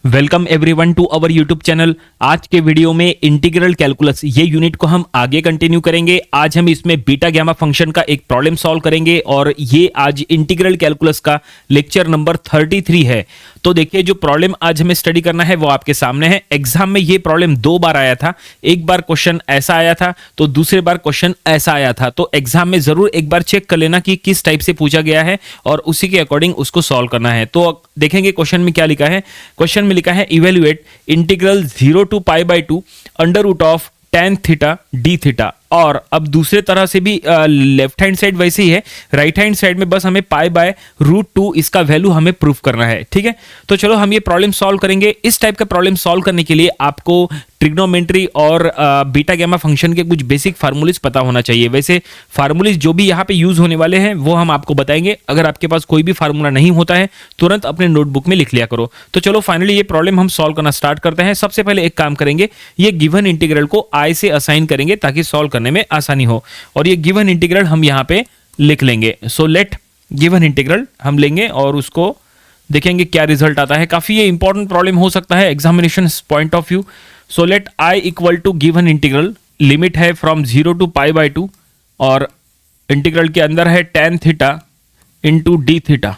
Welcome everyone to our YouTube channel. आज के video में इंटीग्रल कैलकुलस ये यूनिट को हम आगे कंटिन्यू करेंगे। आज हम इसमें बीटा गैमा फंक्शन का एक प्रॉब्लम सॉल्व करेंगे और ये आज इंटीग्रल कैलकुलस का लेक्चर नंबर 33 है। तो देखिए, जो प्रॉब्लम आज हमें स्टडी करना है वो आपके सामने है। एग्जाम में ये प्रॉब्लम 2 बार आया था, एक बार क्वेश्चन ऐसा आया था तो दूसरे बार क्वेश्चन ऐसा आया था। तो एग्जाम में जरूर एक बार चेक कर लेना कि किस टाइप से पूछा गया है और उसी के अकॉर्डिंग उसको सॉल्व करना है। तो देखेंगे क्वेश्चन में क्या लिखा है। क्वेश्चन में लिखा है evaluate integral 0 to π/2 under root of tan theta d theta. और अब दूसरे तरह से भी लेफ्ट हैंड साइड वैसे ही है, राइट हैंड साइड में बस हमें π/√2 इसका वैल्यू हमें प्रूफ करना है। ठीक है, तो चलो हम ये प्रॉब्लम सॉल्व करेंगे। इस टाइप का प्रॉब्लम सॉल्व करने के लिए आपको ट्रिग्नोमेट्री और बीटा गैमा फंक्शन के कुछ बेसिक फार्मूलेज पता होना चाहिए। वैसे फार्मूलेज जो भी यहाँ पे यूज होने वाले हैं वो हम आपको बताएंगे। अगर आपके पास कोई भी फार्मूला नहीं होता है तुरंत अपने नोटबुक में लिख लिया करो। तो चलो फाइनली ये प्रॉब्लम हम सॉल्व करना स्टार्ट करते हैं। सबसे पहले एक काम करेंगे, ये गिवन इंटीग्रल को आई से असाइन करेंगे ताकि सॉल्व करने में आसानी हो। और ये गिवन इंटीग्रल हम यहाँ पे लिख लेंगे। सो लेट गिवन इंटीग्रल हम लेंगे और उसको देखेंगे क्या रिजल्ट आता है। काफी ये इंपॉर्टेंट प्रॉब्लम हो सकता है examination point of view. So let I equal to given integral, limit है फ्रॉम 0 to π/2 और इंटीग्रल के अंदर है tan theta into d theta.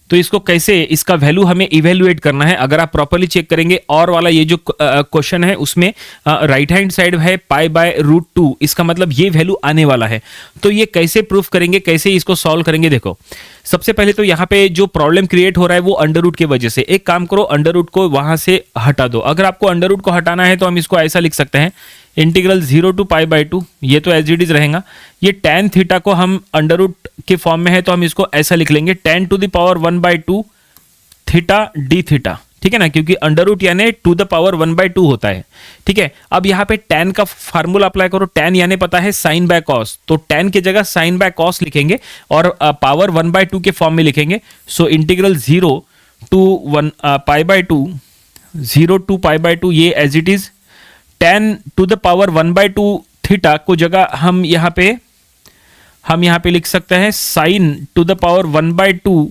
तो इसको कैसे, इसका वैल्यू हमें इवेल्युएट करना है। अगर आप प्रॉपर्ली चेक करेंगे और वाला ये जो क्वेश्चन है उसमें राइट हैंड साइड है π/√2, इसका मतलब ये वैल्यू आने वाला है। तो ये कैसे प्रूफ करेंगे, कैसे इसको सॉल्व करेंगे, देखो सबसे पहले तो यहाँ पे जो प्रॉब्लम क्रिएट हो रहा है वो अंडर रूट की वजह से। एक काम करो, अंडर रूट को वहां से हटा दो। अगर आपको अंडर रूट को हटाना है तो हम इसको ऐसा लिख सकते हैं, इंटीग्रल 0 to π/2, ये तो एज इट इज रहेगा। ये tan थीटा को हम अंडर रूट के फॉर्म में है तो हम इसको ऐसा लिख लेंगे, tan to the power 1/2 theta d theta. ठीक है ना, क्योंकि अंडर रूट यानी टू द पावर 1/2 होता है। ठीक है, अब यहाँ पे tan का फार्मूला अप्लाई करो। tan यानी पता है साइन बाय कॉस, तो tan की जगह साइन बाय कॉस लिखेंगे और पावर 1/2 के फॉर्म में लिखेंगे। सो इंटीग्रल 0 to π/2, 0 to π/2 ये as it is. tan to the power 1/2 theta को जगह हम यहाँ पे लिख सकते हैं sine to the power 1/2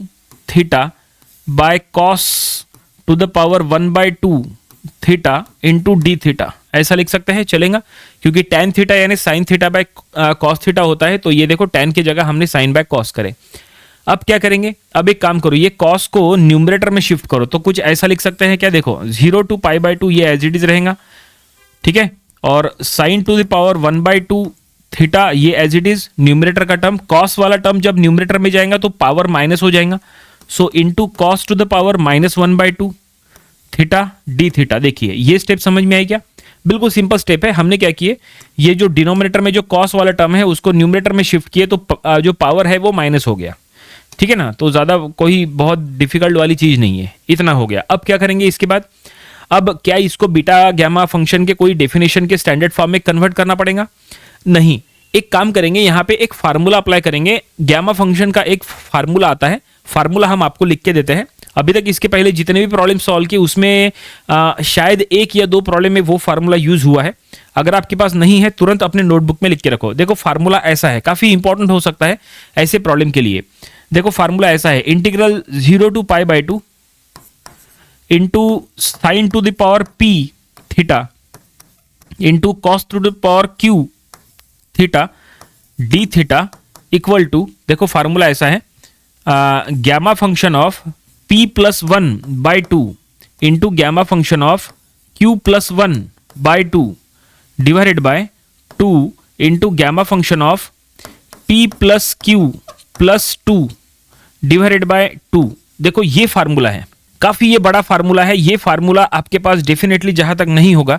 theta by cos to the power 1/2 theta into d theta, ऐसा लिख सकते हैं, चलेगा। क्योंकि tan थीटा यानी sine theta by cos theta होता है। तो ये देखो tan की जगह हमने साइन बाय कॉस करे। अब क्या करेंगे, अब एक काम करो, ये कॉस को न्यूमरेटर में शिफ्ट करो। तो कुछ ऐसा लिख सकते हैं, क्या देखो 0 to π/2 ये एज इट इज रहेगा। ठीक है, और sign to the power 1/2 theta ये एज इट इज न्यूमरेटर का टर्म। कॉस वाला टर्म जब न्यूमरेटर में जाएगा तो पावर माइनस हो जाएगा। सो into cos to the power -1/2 theta d theta. देखिए ये स्टेप समझ में आई क्या? बिल्कुल सिंपल स्टेप है। हमने क्या किए, ये जो डिनोमिनेटर में जो कॉस वाला टर्म है उसको न्यूमरेटर में शिफ्ट किए तो जो पावर है वो माइनस हो गया। ठीक है ना, तो ज्यादा कोई बहुत डिफिकल्ट वाली चीज नहीं है, इतना हो गया। अब क्या करेंगे इसके बाद, अब क्या इसको बीटा गैमा फंक्शन के कोई डेफिनेशन के स्टैंडर्ड फॉर्म में कन्वर्ट करना पड़ेगा? नहीं, एक काम करेंगे, यहाँ पे एक फार्मूला अप्लाई करेंगे। गैमा फंक्शन का एक फार्मूला आता है, फार्मूला हम आपको लिख के देते हैं। अभी तक इसके पहले जितने भी प्रॉब्लम सॉल्व किए उसमें शायद 1 या 2 प्रॉब्लम में वो फार्मूला यूज हुआ है। अगर आपके पास नहीं है तुरंत अपने नोटबुक में लिख के रखो। देखो फार्मूला ऐसा है, काफी इंपॉर्टेंट हो सकता है ऐसे प्रॉब्लम के लिए। देखो फार्मूला ऐसा है, integral 0 to π/2 into sine to the power p theta into cos to the power q theta d theta equal to, देखो फार्मूला ऐसा है, gamma function of p+1/2 into gamma function of q+1/2 divided by 2 into gamma function of p+q+2 divided by 2। देखो ये formula है, काफी ये बड़ा formula है। ये फार्मूला आपके पास डेफिनेटली जहां तक नहीं होगा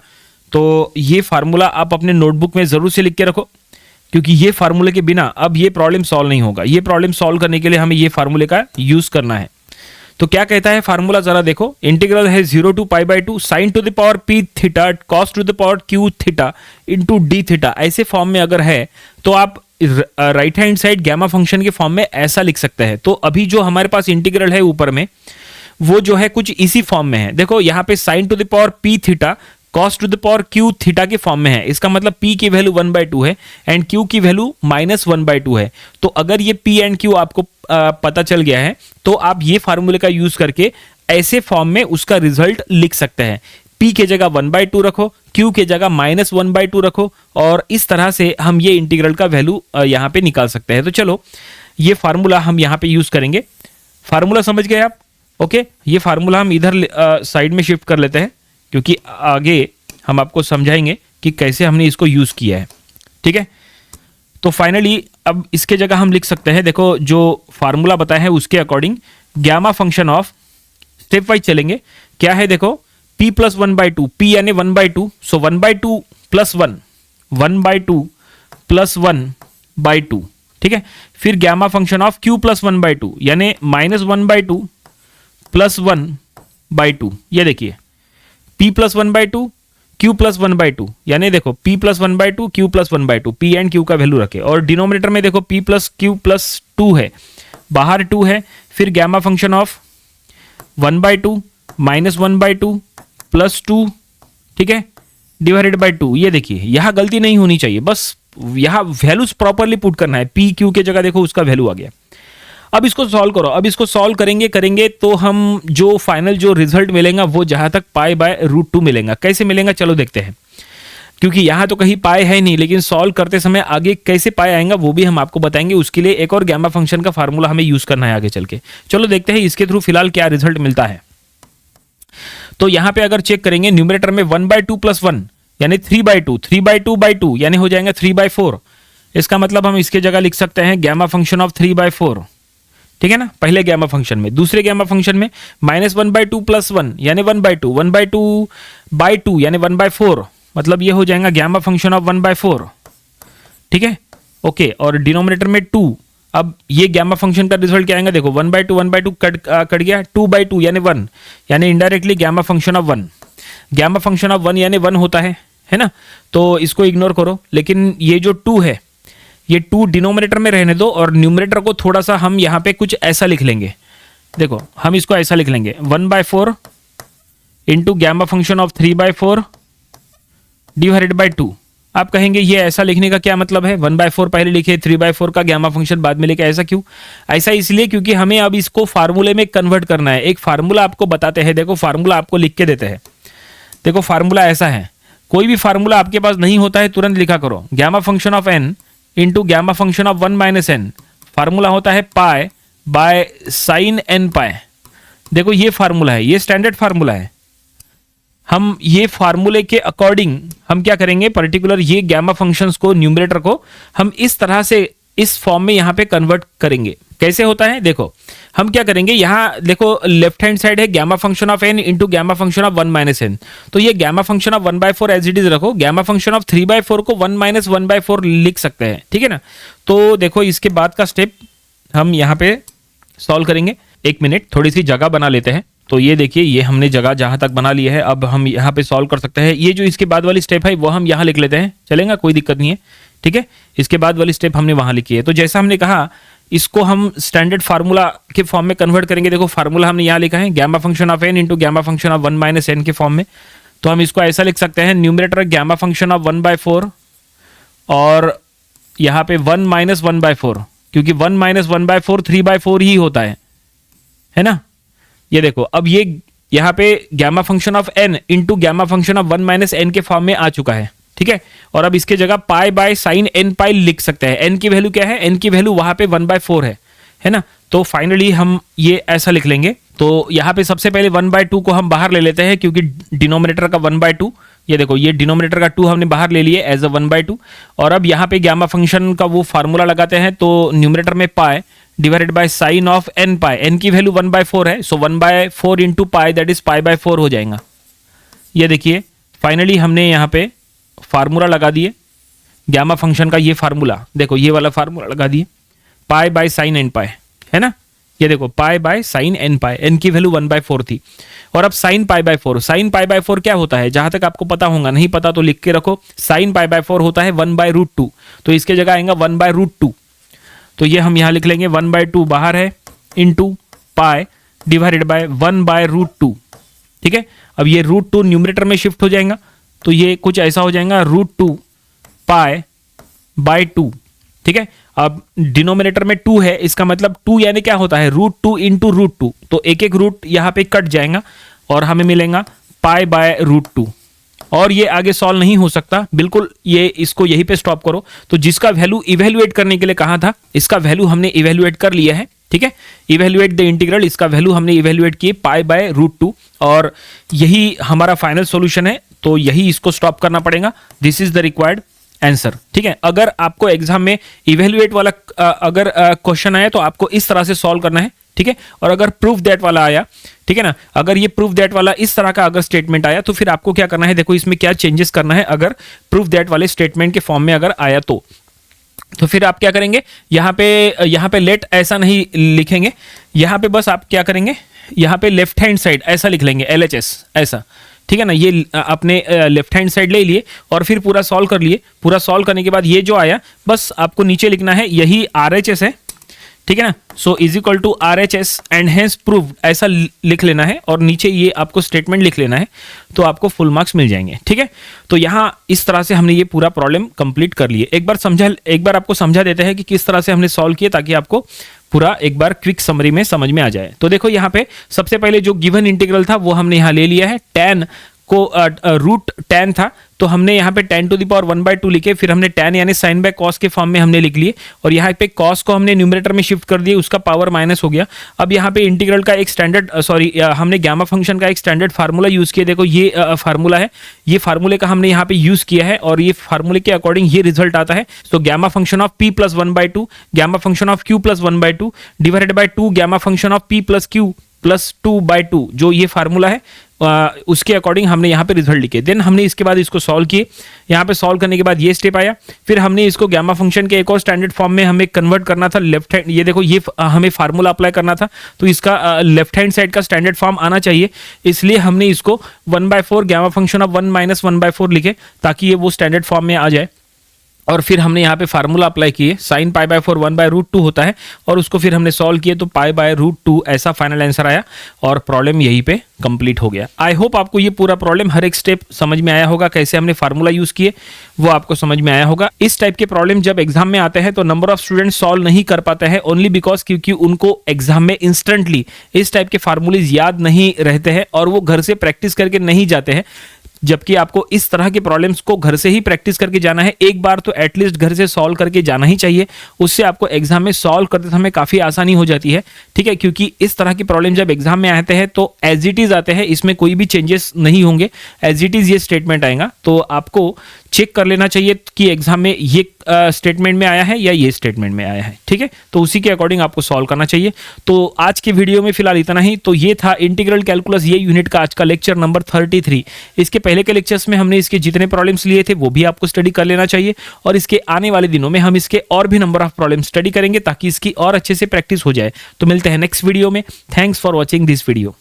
तो ये फार्मूला आप अपने नोटबुक में जरूर से लिख के रखो, क्योंकि ये फार्मूले के बिना अब ये प्रॉब्लम सॉल्व नहीं होगा। ये प्रॉब्लम सॉल्व करने के लिए हमें ये फार्मूले का यूज करना है। तो क्या कहता है फार्मूला, जरा देखो। इंटीग्रल है 0 to π/2 sine to the power p theta cos to the power q theta into d theta. ऐसे फॉर्म में अगर है तो आप right hand side gamma function के फॉर्म में ऐसा लिख सकते हैं। तो अभी जो हमारे पास इंटीग्रल है ऊपर में वो जो है कुछ इसी फॉर्म में है। देखो यहाँ पे sign to the power p theta cos to the power q theta के फॉर्म में है। इसका मतलब p की वैल्यू 1/2 है एंड q की वैल्यू -1/2 है। तो अगर ये p एंड q आपको पता चल गया है तो आप ये फार्मूले का यूज करके ऐसे फॉर्म में उसका रिजल्ट लिख सकते हैं। p के जगह 1/2 रखो, q के जगह -1/2 रखो, और इस तरह से हम ये इंटीग्रल का वैल्यू यहाँ पे निकाल सकते हैं। तो चलो ये फार्मूला हम यहाँ पे यूज करेंगे। फार्मूला समझ गए आप? ओके, ये फार्मूला हम इधर साइड में शिफ्ट कर लेते हैं, क्योंकि आगे हम आपको समझाएंगे कि कैसे हमने इसको यूज किया है। ठीक है, तो फाइनली अब इसके जगह हम लिख सकते हैं, देखो जो फार्मूला बताया है उसके according gamma function of, step wise चलेंगे, क्या है देखो, p प्लस 1/2, p यानी 1/2, सो 1/2 प्लस 1, 1/2 प्लस 1/2। ठीक है, फिर gamma function of q plus 1/2 यानी -1/2 प्लस 1/2। ये देखिए p प्लस 1/2 q प्लस 1/2, यानी देखो p plus 1/2 q plus 1/2, p and q का वैल्यू रखे, और डिनोमिनेटर में देखो p प्लस q प्लस 2 है, बाहर 2 है, फिर गामा फंक्शन ऑफ 1/2 -1/2 प्लस 2, ठीक है, डिवाइडेड बाय 2। ये देखिए यहां गलती नहीं होनी चाहिए, बस यहां वैल्यूज प्रॉपरली पुट करना है। p q के जगह देखो उसका वैल्यू आ गया। अब इसको सॉल्व करो, अब इसको सॉल्व करेंगे तो हम जो फाइनल जो रिजल्ट मिलेगा वो जहां तक π/√2 मिलेगा। कैसे मिलेगा चलो देखते हैं, क्योंकि यहां तो कहीं पाए है नहीं, लेकिन सॉल्व करते समय आगे कैसे पाए आएगा वो भी हम आपको बताएंगे। उसके लिए एक और गामा फंक्शन का फार्मूला हमें यूज करना है आगे चल के। चलो देखते हैं इसके थ्रू फिलहाल क्या रिजल्ट मिलता है। तो यहां पे अगर चेक करेंगे न्यूमरेटर में 1/2 प्लस 1 यानी 3/2, 3/2/2 यानी हो जाएगा 3/4। इसका मतलब हम इसके जगह लिख सकते हैं गामा फंक्शन ऑफ 3/4। ठीक है ना, पहले गामा फंक्शन में। दूसरे गामा फंक्शन में -1/2 प्लस 1 यानी 1/2, 1/2/2 यानी 1/4, मतलब ये हो जाएगा गामा फंक्शन ऑफ 1/4। ठीक है, ओके, और डिनोमिनेटर में 2। अब ये गामा फंक्शन का रिजल्ट क्या आएगा देखो, 1/2 1/2 कट गया, 2/2 यानी 1, यानी indirectly gamma function of 1। Gamma function of 1 यानी 1 होता है ना, तो इसको इग्नोर करो। लेकिन ये जो 2 है, ये 2 डिनोमिनेटर में रहने दो, और न्यूमरेटर को थोड़ा सा हम यहाँ पे कुछ ऐसा लिख लेंगे। देखो हम इसको ऐसा लिख लेंगे, 1/4 into gamma function of 3/4 divided by 2। आप कहेंगे ये ऐसा लिखने का क्या मतलब है, 1/4 पहले लिखे, 3/4 का गामा फंक्शन बाद में लिखे, ऐसा क्यों? ऐसा इसलिए क्योंकि हमें अब इसको फार्मूले में कन्वर्ट करना है। एक फार्मूला आपको बताते हैं, देखो फार्मूला आपको लिख के देते हैं। देखो फार्मूला ऐसा है, कोई भी फार्मूला आपके पास नहीं होता है तुरंत लिखा करो, gamma function of n into gamma function of 1 minus n, formula होता है पाई बाय साइन n पाई। देखो ये फार्मूला है, ये स्टैंडर्ड फार्मूला है। हम ये फार्मूले के अकॉर्डिंग हम क्या करेंगे, पर्टिकुलर ये गामा फंक्शंस को, न्यूमरेटर को हम इस तरह से इस फॉर्म में यहां पे कन्वर्ट करेंगे। कैसे होता है देखो, हम क्या करेंगे, यहां देखो लेफ्ट हैंड साइड है gamma function of n into gamma function of 1 minus n, तो ये gamma function of 1/4 as it is रखो, गामा फंक्शन ऑफ 3/4 को 1 माइनस 1/4 लिख सकते हैं। ठीक है ना, तो देखो इसके बाद का स्टेप हम यहाँ पे सॉल्व करेंगे। एक मिनट, थोड़ी सी जगह बना लेते हैं। तो ये देखिए, ये हमने जगह जहां तक बना ली है, अब हम यहाँ पे सॉल्व कर सकते हैं। ये जो इसके बाद वाली स्टेप है वो हम यहाँ लिख लेते हैं, चलेगा, कोई दिक्कत नहीं है। ठीक है, इसके बाद वाली स्टेप हमने वहां लिखी है। तो जैसा हमने कहा, इसको हम स्टैंडर्ड फार्मूला के फॉर्म में कन्वर्ट करेंगे। देखो फार्मूला हमने यहाँ लिखा है, gamma function of n into gamma function of 1 minus n के फॉर्म में। तो हम इसको ऐसा लिख सकते हैं, न्यूमरेटर गामा फंक्शन ऑफ 1/4 और यहाँ पे 1 माइनस 1/4, क्योंकि 1 माइनस 1/4 3/4 ही होता है ना। ये देखो, अब ये यहाँ पे gamma function of n into gamma function of 1 minus n के फॉर्म में आ चुका है। ठीक है, और अब इसके जगह पाई बाय साइन n पाई लिख सकते हैं। n की वैल्यू क्या है, n की वैल्यू वहां पे 1/4 है ना। तो फाइनली हम ये ऐसा लिख लेंगे। तो यहाँ पे सबसे पहले 1/2 को हम बाहर ले लेते हैं, क्योंकि डिनोमिनेटर का 1/2, ये देखो ये डिनोमिनेटर का 2 हमने बाहर ले लिए एज अ 1/2। और अब यहाँ पे गामा फंक्शन का वो फार्मूला लगाते हैं, तो न्यूमरेटर में पाई divided by sine of n pi, n की वैल्यू 1/4 है, सो 1/4 इंटू पाई दैट इज पाई/4 हो जाएगा। ये देखिए फाइनली हमने यहाँ पे फार्मूला लगा दिए गामा फंक्शन का, ये फार्मूला देखो, ये वाला फार्मूला लगा दिए, पाई बाय साइन n पाई, है ना। ये देखो pi by sine n pi, n की वैल्यू 1/4 थी। और अब साइन पाई/4, साइन पाई/4 क्या होता है, जहां तक आपको पता होगा, नहीं पता तो लिख के रखो, साइन पाई/4 होता है 1/√2, तो इसके जगह आएगा 1/√2। तो ये हम यहाँ लिख लेंगे 1/2 बाहर है इंटू पाई डिवाइडेड बाय 1/√2। ठीक है, अब ये √2 न्यूमरेटर में शिफ्ट हो जाएगा, तो ये कुछ ऐसा हो जाएगा √2 पाई/2। ठीक है, अब डिनोमिनेटर में 2 है, इसका मतलब 2 यानी क्या होता है, √2 इंटू √2, तो एक एक रूट यहाँ पे कट जाएगा और हमें मिलेगा पाई बाय √2। और ये आगे सॉल्व नहीं हो सकता, बिल्कुल ये इसको यहीं पे स्टॉप करो। तो जिसका वैल्यू इवेल्युएट करने के लिए कहा था, इसका वैल्यू हमने इवेल्युएट कर लिया है, ठीक है। इवेल्युएट द इंटीग्रल, इसका वैल्यू हमने इवेल्युएट किए पाई बाय √2 और यही हमारा फाइनल सॉल्यूशन है, तो यही इसको स्टॉप करना पड़ेगा। This is the required answer, ठीक है। अगर आपको एग्जाम में इवेल्युएट वाला अगर क्वेश्चन आया तो आपको इस तरह से सॉल्व करना है, ठीक है। और अगर प्रूफ दैट वाला आया, ठीक है ना, अगर ये प्रूफ दैट वाला इस तरह का अगर स्टेटमेंट आया तो फिर आपको क्या करना है, देखो इसमें क्या चेंजेस करना है। अगर प्रूफ दैट वाले स्टेटमेंट के फॉर्म में अगर आया तो फिर आप क्या करेंगे, यहाँ पे लेट ऐसा नहीं लिखेंगे, यहाँ पे बस आप क्या करेंगे, यहाँ पे लेफ्ट हैंड साइड ऐसा लिख लेंगे, LHS ऐसा, ठीक है ना। ये अपने लेफ्ट हैंड साइड ले लिए और फिर पूरा सॉल्व कर लिए। पूरा सॉल्व करने के बाद ये जो आया बस आपको नीचे लिखना है, यही RHS है, ठीक है ना। So is equal to RHS and hence proved ऐसा लिख लेना है और नीचे ये आपको स्टेटमेंट लिख लेना है, तो आपको फुल मार्क्स मिल जाएंगे, ठीक है। तो यहाँ इस तरह से हमने ये पूरा प्रॉब्लम कंप्लीट कर लिए। एक बार आपको समझा देते हैं कि किस तरह से हमने सॉल्व किए, ताकि आपको पूरा एक बार क्विक समरी में समझ में आ जाए। तो देखो यहाँ पे सबसे पहले जो गिवन इंटीग्रल था वो हमने यहाँ ले लिया है, tan को √tan था, तो हमने यहाँ पे tan टू द पावर 1/2 लिखे, फिर हमने tan यानी sin बाय cos के फॉर्म में हमने लिख लिए और यहाँ पे cos को हमने न्यूमरेटर में शिफ्ट कर दिए, उसका पावर माइनस हो गया। अब यहाँ पे इंटीग्रल का एक स्टैंडर्ड हमने गामा फंक्शन का एक स्टैंडर्ड फार्मूला यूज किया। देखो ये फार्मूला है, ये फार्मूले का हमने यहाँ पे यूज किया है और ये फार्मूले के अकॉर्डिंग ये रिजल्ट आता है। तो gamma function of p + 1/2 gamma function of q + 1/2 divided by 2 gamma function of p + q + 2/2, जो ये फार्मूला है उसके अकॉर्डिंग हमने यहाँ पे रिजल्ट लिखे। देन हमने इसके बाद इसको सॉल्व किए, यहाँ पे सॉल्व करने के बाद ये स्टेप आया, फिर हमने इसको गामा फंक्शन के एक और स्टैंडर्ड फॉर्म में हमें कन्वर्ट करना था। लेफ्ट हैंड, ये देखो ये हमें फार्मूला अप्लाई करना था, तो इसका लेफ्ट हैंड साइड का स्टैंडर्ड फॉर्म आना चाहिए, इसलिए हमने इसको 1/4 गामा फंक्शन ऑफ 1 - 1/4 लिखे, ताकि ये वो स्टैंडर्ड फॉर्म में आ जाए। और फिर हमने यहाँ पे फार्मूला अप्लाई किए, sin π/4 1/√2 होता है, और उसको फिर हमने सॉल्व किए तो π/√2 ऐसा फाइनल आंसर आया और प्रॉब्लम यहीं पे कंप्लीट हो गया। आई होप आपको ये पूरा प्रॉब्लम हर एक स्टेप समझ में आया होगा, कैसे हमने फार्मूला यूज किए वो आपको समझ में आया होगा। इस टाइप के प्रॉब्लम जब एग्जाम में आते हैं तो नंबर ऑफ स्टूडेंट सॉल्व नहीं कर पाते हैं, ओनली बिकॉज क्योंकि उनको एग्जाम में इंस्टेंटली इस टाइप के फार्मूलेज याद नहीं रहते हैं और वो घर से प्रैक्टिस करके नहीं जाते हैं। जबकि आपको इस तरह के प्रॉब्लम्स को घर से ही प्रैक्टिस करके जाना है, एक बार तो एटलीस्ट घर से सॉल्व करके जाना ही चाहिए, उससे आपको एग्जाम में सॉल्व करते समय काफ़ी आसानी हो जाती है, ठीक है। क्योंकि इस तरह की प्रॉब्लम जब एग्जाम में आते हैं तो एज इट इज़ आते हैं, इसमें कोई भी चेंजेस नहीं होंगे, एज इट इज़ ये स्टेटमेंट आएगा। तो आपको चेक कर लेना चाहिए कि एग्जाम में ये स्टेटमेंट में आया है या ये स्टेटमेंट में आया है, ठीक है। तो उसी के अकॉर्डिंग आपको सॉल्व करना चाहिए। तो आज के वीडियो में फिलहाल इतना ही। तो ये था इंटीग्रल कैलकुलस ये यूनिट का आज का लेक्चर नंबर 33। इसके पहले के लेक्चर्स में हमने इसके जितने प्रॉब्लम्स लिए थे वो भी आपको स्टडी कर लेना चाहिए, और इसके आने वाले दिनों में हम इसके और भी नंबर ऑफ प्रॉब्लम स्टडी करेंगे ताकि इसकी और अच्छे से प्रैक्टिस हो जाए। तो मिलते हैं नेक्स्ट वीडियो में। Thanks for watching this video.